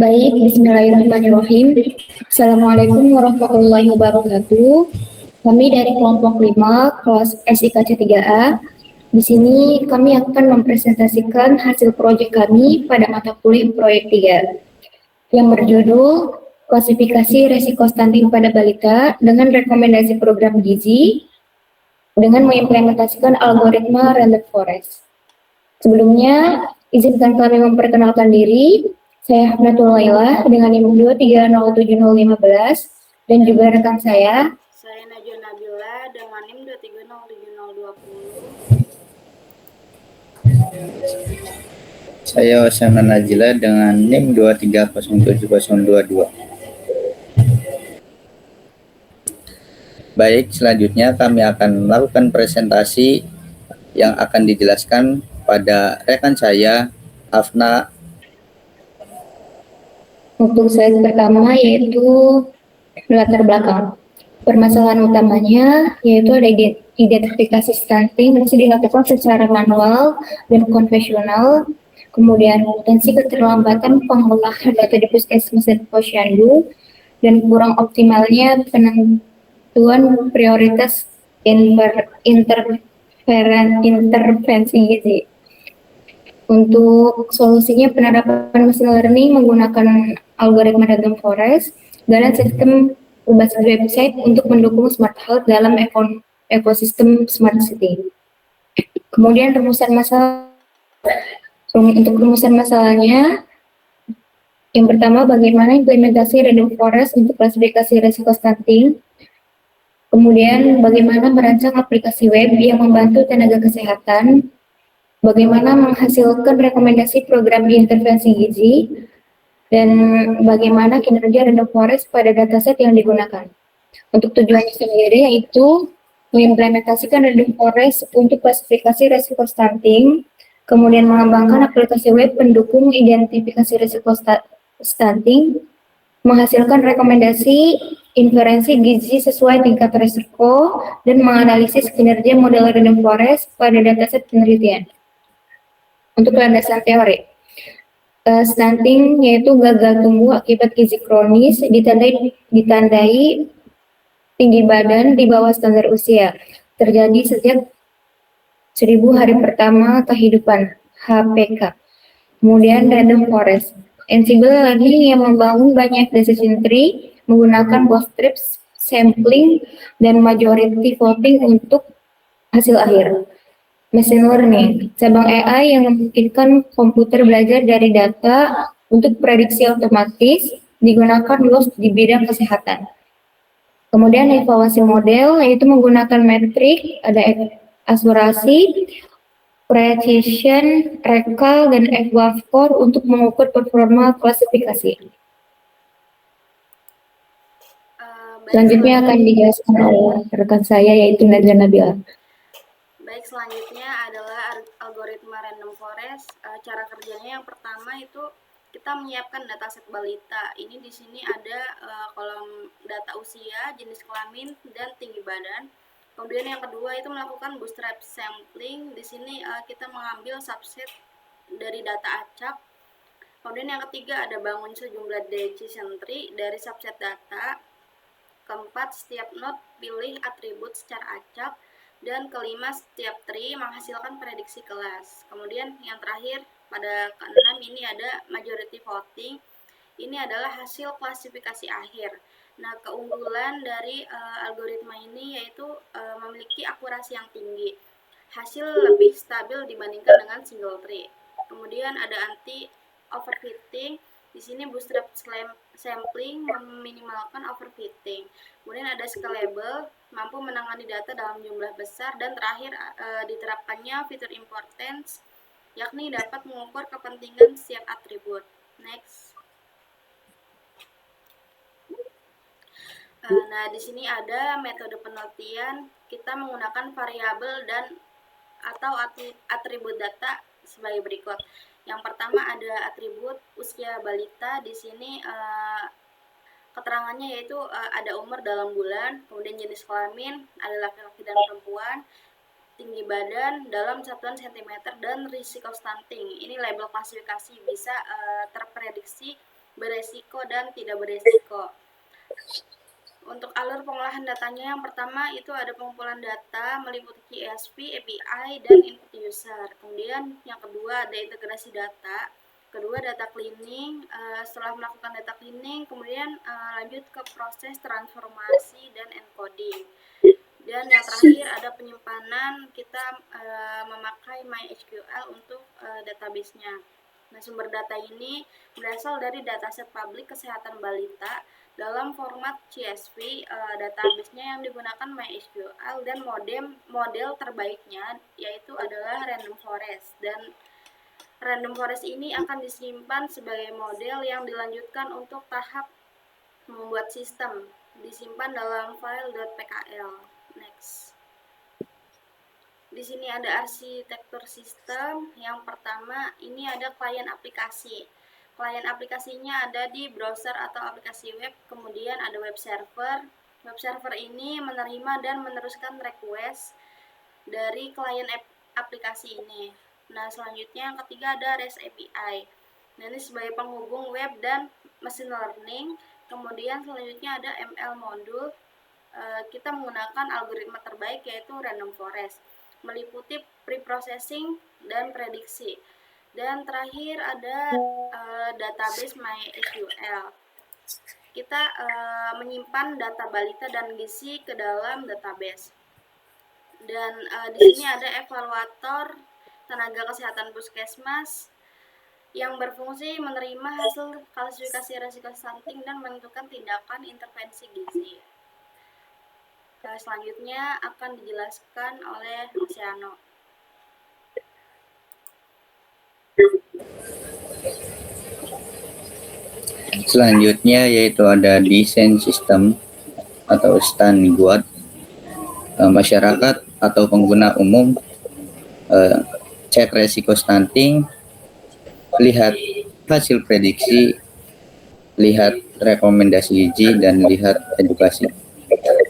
Baik, bismillahirrahmanirrahim. Assalamualaikum warahmatullahi wabarakatuh. Kami dari kelompok 5, kelas SIKC 3A. Di sini kami akan mempresentasikan hasil proyek kami pada mata kuliah proyek 3 yang berjudul Klasifikasi Resiko Stunting pada Balita dengan Rekomendasi Program Gizi dengan mengimplementasikan algoritma Random Forest. Sebelumnya, izinkan kami memperkenalkan diri. Saya Hafnatul Laila dengan NIM 2307015 dan juga rekan saya. Saya Najwa Nabila dengan NIM 2307020. Saya Wasana Najila dengan NIM 2307022. Baik, selanjutnya kami akan melakukan presentasi yang akan dijelaskan pada rekan saya, Hafna. Untuk slide pertama yaitu latar belakang. Permasalahan utamanya yaitu ada identifikasi stunting masih dilakukan secara manual dan konvensional. Kemudian potensi keterlambatan pengolahan data di puskesmas dan posyandu dan kurang optimalnya penentuan prioritas intervensi gizi. Untuk solusinya penerapan machine learning menggunakan algoritma Random Forest dan sistem berbasis website untuk mendukung smart health dalam ekosistem smart city. Kemudian untuk rumusan masalahnya, yang pertama bagaimana implementasi Random Forest untuk klasifikasi risiko stunting. Kemudian bagaimana merancang aplikasi web yang membantu tenaga kesehatan. Bagaimana menghasilkan rekomendasi program intervensi gizi. Dan bagaimana kinerja Random Forest pada dataset yang digunakan. Untuk tujuannya sendiri yaitu mengimplementasikan Random Forest untuk klasifikasi risiko stunting, kemudian mengembangkan aplikasi web pendukung identifikasi risiko stunting, menghasilkan rekomendasi inferensi gizi sesuai tingkat risiko, dan menganalisis kinerja model Random Forest pada dataset penelitian. Untuk landasan teori, stunting yaitu gagal tumbuh akibat gizi kronis ditandai tinggi badan di bawah standar usia, terjadi sejak 1000 hari pertama kehidupan (HPK). Kemudian Random Forest, Ansible Learning yang membangun banyak decision tree menggunakan bootstrap sampling dan majority voting untuk hasil akhir. Machine Learning, cabang AI yang memungkinkan komputer belajar dari data untuk prediksi otomatis digunakan luas di bidang kesehatan. Kemudian evaluasi model yaitu menggunakan metrik, ada akurasi, precision, recall, dan eval score untuk mengukur performa klasifikasi. Selanjutnya akan dijelaskan oleh rekan saya yaitu Najwa Nabila. Baik, selanjutnya adalah algoritma Random Forest. Cara kerjanya yang pertama itu kita menyiapkan dataset balita. Ini di sini ada kolom data usia, jenis kelamin, dan tinggi badan. Kemudian yang kedua itu melakukan bootstrap sampling. Di sini kita mengambil subset dari data acak. Kemudian yang ketiga ada bangun sejumlah decision tree dari subset data. Keempat, setiap node pilih atribut secara acak. Dan kelima, setiap tree menghasilkan prediksi kelas. Kemudian yang terakhir, pada keenam ini ada majority voting. Ini adalah hasil klasifikasi akhir. Nah, keunggulan dari algoritma ini yaitu memiliki akurasi yang tinggi. Hasil lebih stabil dibandingkan dengan single tree. Kemudian ada anti overfitting. Di sini bootstrap sampling meminimalkan overfitting. Kemudian ada scalable, mampu menangani data dalam jumlah besar, dan terakhir diterapkannya fitur importance, yakni dapat mengukur kepentingan setiap atribut. Next. Nah, di sini ada metode penelitian. Kita menggunakan variabel dan atau atribut data sebagai berikut. Yang pertama ada atribut usia balita. Di sini keterangannya yaitu ada umur dalam bulan, kemudian jenis kelamin, ada laki-laki dan perempuan, tinggi badan dalam satuan cm, dan risiko stunting. Ini label klasifikasi bisa terprediksi beresiko, dan tidak beresiko. Untuk alur pengolahan datanya, yang pertama itu ada pengumpulan data meliputi CSV, API, dan input user. Kemudian yang kedua ada integrasi data. Kedua data cleaning. Setelah melakukan data cleaning, kemudian lanjut ke proses transformasi dan encoding. Dan yang terakhir ada penyimpanan. Kita memakai MySQL untuk database-nya. Nah, sumber data ini berasal dari dataset publik kesehatan balita dalam format CSV. Database-nya yang digunakan MySQL, dan model terbaiknya yaitu adalah Random Forest. Dan Random Forest ini akan disimpan sebagai model yang dilanjutkan untuk tahap membuat sistem, disimpan dalam file .pkl. Next. Di sini ada arsitektur sistem. Yang pertama, ini ada klien aplikasi. Klien aplikasinya ada di browser atau aplikasi web, kemudian ada web server. Web server ini menerima dan meneruskan request dari klien aplikasi ini. Nah, selanjutnya yang ketiga ada REST API. Nah, ini sebagai penghubung web dan machine learning. Kemudian selanjutnya ada ML modul. Kita menggunakan algoritma terbaik yaitu Random Forest, meliputi preprocessing dan prediksi. Dan terakhir ada database MySQL. Kita menyimpan data balita dan gizi ke dalam database. Dan di sini ada evaluator tenaga kesehatan puskesmas yang berfungsi menerima hasil klasifikasi risiko stunting dan menentukan tindakan intervensi gizi. Selanjutnya akan dijelaskan oleh Mas Yano. Selanjutnya yaitu ada desain sistem atau standguard. Masyarakat atau pengguna umum cek resiko stunting, lihat hasil prediksi, lihat rekomendasi gizi, dan lihat edukasi.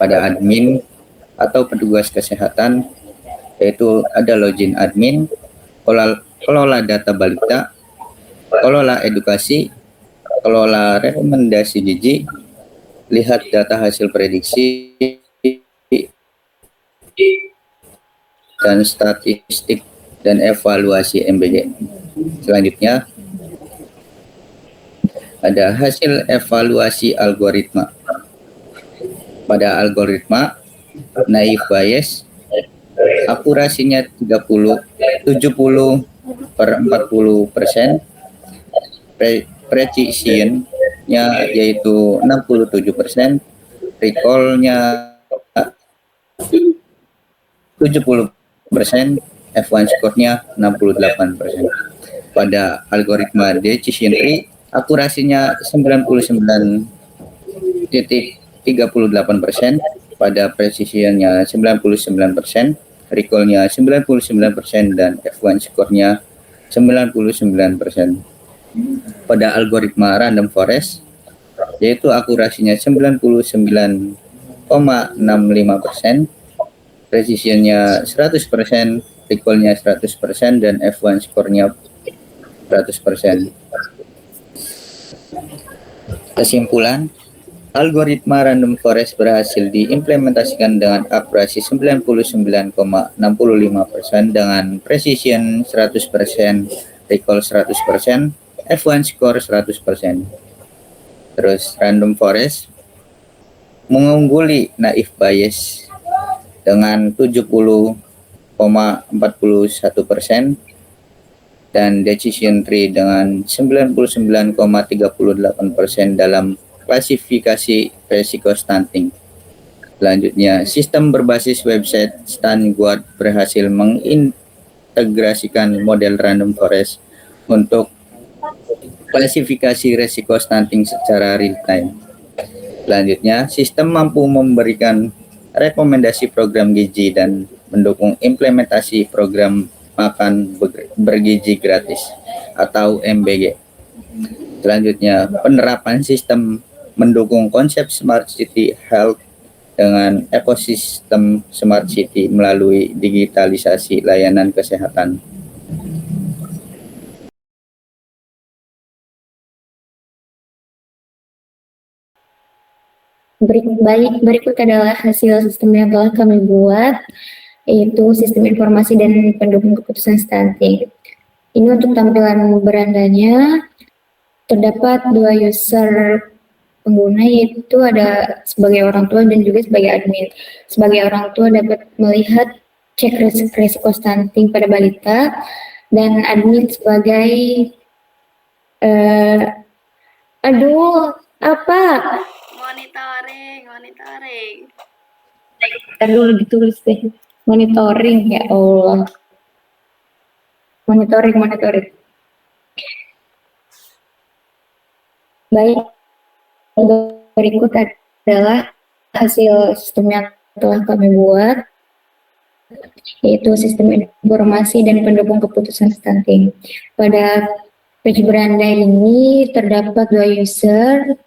Pada admin atau petugas kesehatan yaitu ada login admin, kelola data balita, kelola edukasi, kelola rekomendasi gizi, lihat data hasil prediksi, dan statistik dan evaluasi MBG. Selanjutnya ada hasil evaluasi algoritma. Pada algoritma, naive Bayes akurasinya 70/40%, precision-nya yaitu 67%, recall-nya 70%, F1 score-nya 68%. Pada algoritma decision tree, akurasinya 99,38%, pada precision-nya 99%, recall-nya 99%, dan F1 score-nya 99%. Pada algoritma random forest, yaitu akurasinya 99,65%, precision-nya 100%, recall-nya 100%, dan F1 score-nya 100%. Kesimpulan, algoritma random forest berhasil diimplementasikan dengan akurasi 99,65% dengan precision 100%, recall 100%, F1 score 100%. Terus random forest mengungguli naive Bayes dengan 70,41% dan decision tree dengan 99,38% dalam klasifikasi risiko stunting. Selanjutnya, sistem berbasis website StunGuard berhasil mengintegrasikan model random forest untuk klasifikasi risiko stunting secara real time. Selanjutnya, sistem mampu memberikan rekomendasi program gizi dan mendukung implementasi program makan bergizi gratis atau MBG. Selanjutnya, penerapan sistem mendukung konsep Smart City Health dengan ekosistem Smart City melalui digitalisasi layanan kesehatan. Berikut adalah hasil sistem yang telah kami buat, yaitu sistem informasi dan pendukung keputusan stunting. Ini untuk tampilan berandanya, terdapat 2 user pengguna, yaitu ada sebagai orang tua dan juga sebagai admin. Sebagai orang tua dapat melihat cek resiko stunting pada balita, dan admin sebagai apa? Monitoring. Dulu ditulis deh. Monitoring, ya Allah. Monitoring. Baik, berikut adalah hasil sistem yang telah kami buat, yaitu sistem informasi dan pendukung keputusan stunting. Pada page beranda ini terdapat 2 user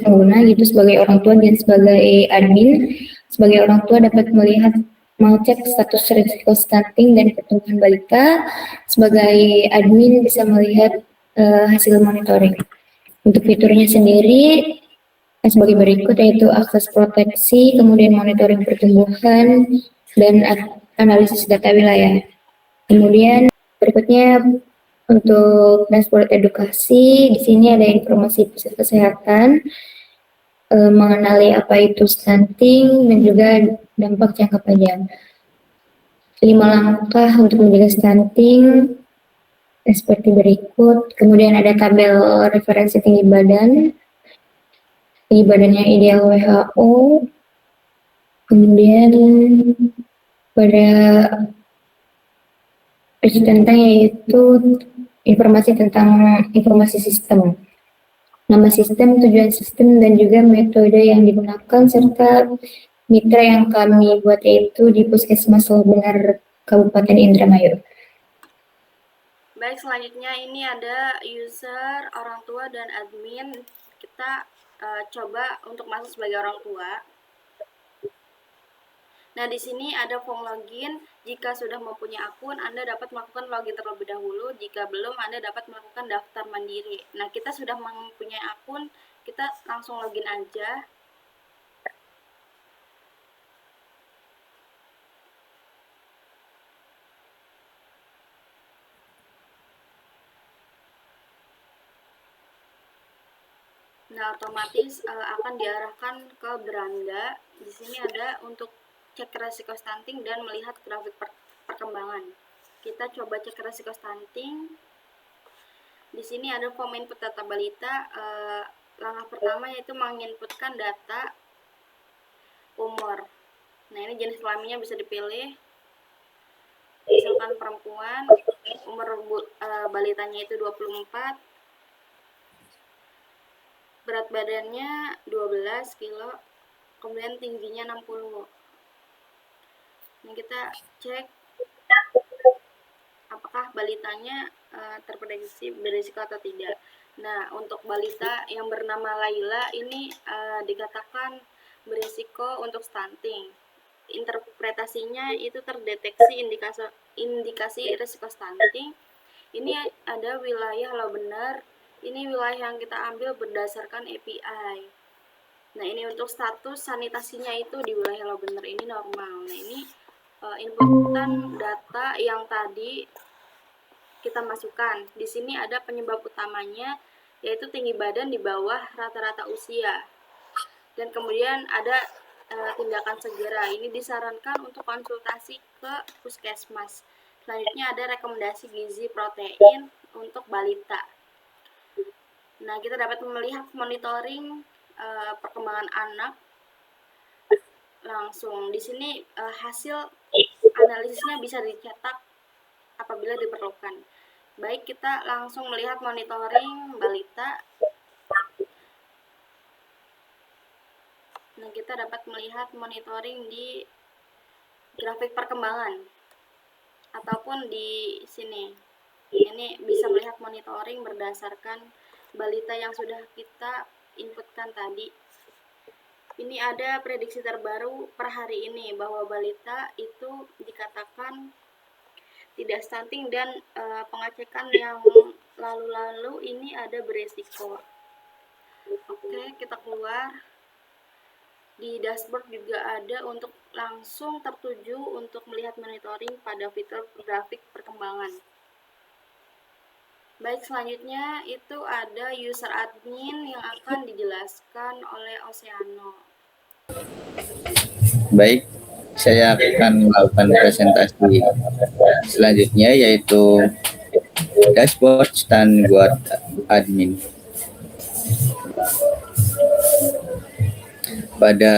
pengguna, yaitu sebagai orang tua dan sebagai admin. Sebagai orang tua dapat melihat mengecek status risiko stunting dan pertumbuhan balita. Sebagai admin bisa melihat hasil monitoring. Untuk fiturnya sendiri sebagai berikut, yaitu akses proteksi, kemudian monitoring pertumbuhan, dan analisis data wilayah. Kemudian berikutnya untuk dashboard edukasi, di sini ada informasi pusat kesehatan, mengenali apa itu stunting dan juga dampak jangka panjang. 5 langkah untuk mencegah stunting seperti berikut. Kemudian ada tabel referensi tinggi badannya ideal WHO. Kemudian pada page tentang, yaitu informasi tentang informasi sistem, nama sistem, tujuan sistem, dan juga metode yang digunakan, serta mitra yang kami buat, yaitu di Puskesmas Benar Kabupaten Indramayu. Baik, selanjutnya ini ada user, orang tua, dan admin. Kita coba untuk masuk sebagai orang tua. Nah, di sini ada form login. Jika sudah mempunyai akun, Anda dapat melakukan login terlebih dahulu. Jika belum, Anda dapat melakukan daftar mandiri. Nah, kita sudah mempunyai akun, kita langsung login aja. Nah, otomatis akan diarahkan ke beranda. Di sini ada untuk cek resiko stunting dan melihat grafik perkembangan. Kita coba cek resiko stunting. Di sini ada form input data balita. Langkah pertama yaitu menginputkan data umur. Nah, ini jenis kelaminnya bisa dipilih. Misalkan perempuan, umur balitanya itu 24. Berat badannya 12 kilo, kemudian tingginya 60. Ini kita cek apakah balitanya terprediksi berisiko atau tidak. Nah, untuk balita yang bernama Laila ini dikatakan berisiko untuk stunting. Interpretasinya itu terdeteksi indikasi risiko stunting. Ini ada wilayah Lo Benar. Ini wilayah yang kita ambil berdasarkan API. Nah, ini untuk status sanitasinya itu di wilayah Lo Benar ini normal. Nah, ini inputan data yang tadi kita masukkan. Di sini ada penyebab utamanya, yaitu tinggi badan di bawah rata-rata usia. Dan kemudian ada tindakan segera. Ini disarankan untuk konsultasi ke puskesmas. Selanjutnya ada rekomendasi gizi protein untuk balita. Nah, kita dapat melihat monitoring perkembangan anak langsung. Di sini hasil analisisnya bisa dicetak apabila diperlukan. Baik, kita langsung melihat monitoring balita. Nah, kita dapat melihat monitoring di grafik perkembangan ataupun di sini. Ini bisa melihat monitoring berdasarkan balita yang sudah kita inputkan tadi. Ini ada prediksi terbaru per hari ini bahwa balita itu dikatakan tidak stunting dan pengecekan yang lalu-lalu ini ada beresiko. Oke, kita keluar. Di dashboard juga ada untuk langsung tertuju untuk melihat monitoring pada fitur grafik perkembangan. Baik, selanjutnya itu ada user admin yang akan dijelaskan oleh Oceano. Baik, saya akan melakukan presentasi selanjutnya, yaitu dashboard standard admin. Pada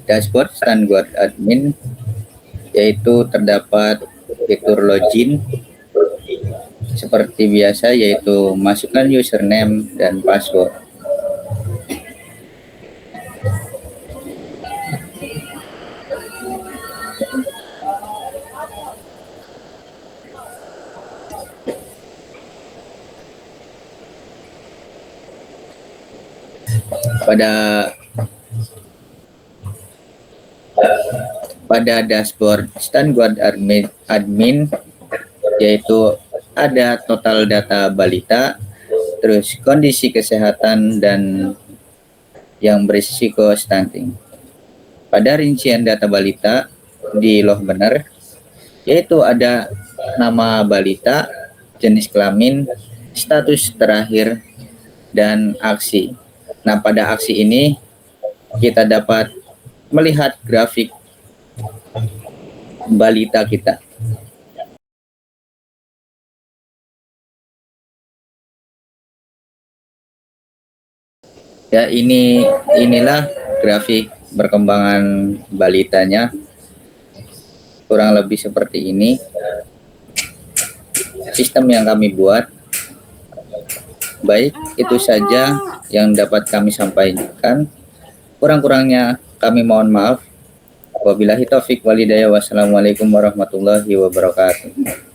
dashboard standard admin, yaitu terdapat fitur login seperti biasa, yaitu masukkan username dan password. Pada dashboard standard admin, yaitu ada total data balita, terus kondisi kesehatan, dan yang berisiko stunting. Pada rincian data balita di loh benar, yaitu ada nama balita, jenis kelamin, status terakhir, dan aksi. Nah, pada aksi ini kita dapat melihat grafik balita kita. Ya, inilah grafik perkembangan balitanya. Kurang lebih seperti ini sistem yang kami buat. Baik, itu saja yang dapat kami sampaikan. Kurang-kurangnya kami mohon maaf. Wabillahi taufik walhidayah. Wassalamualaikum warahmatullahi wabarakatuh.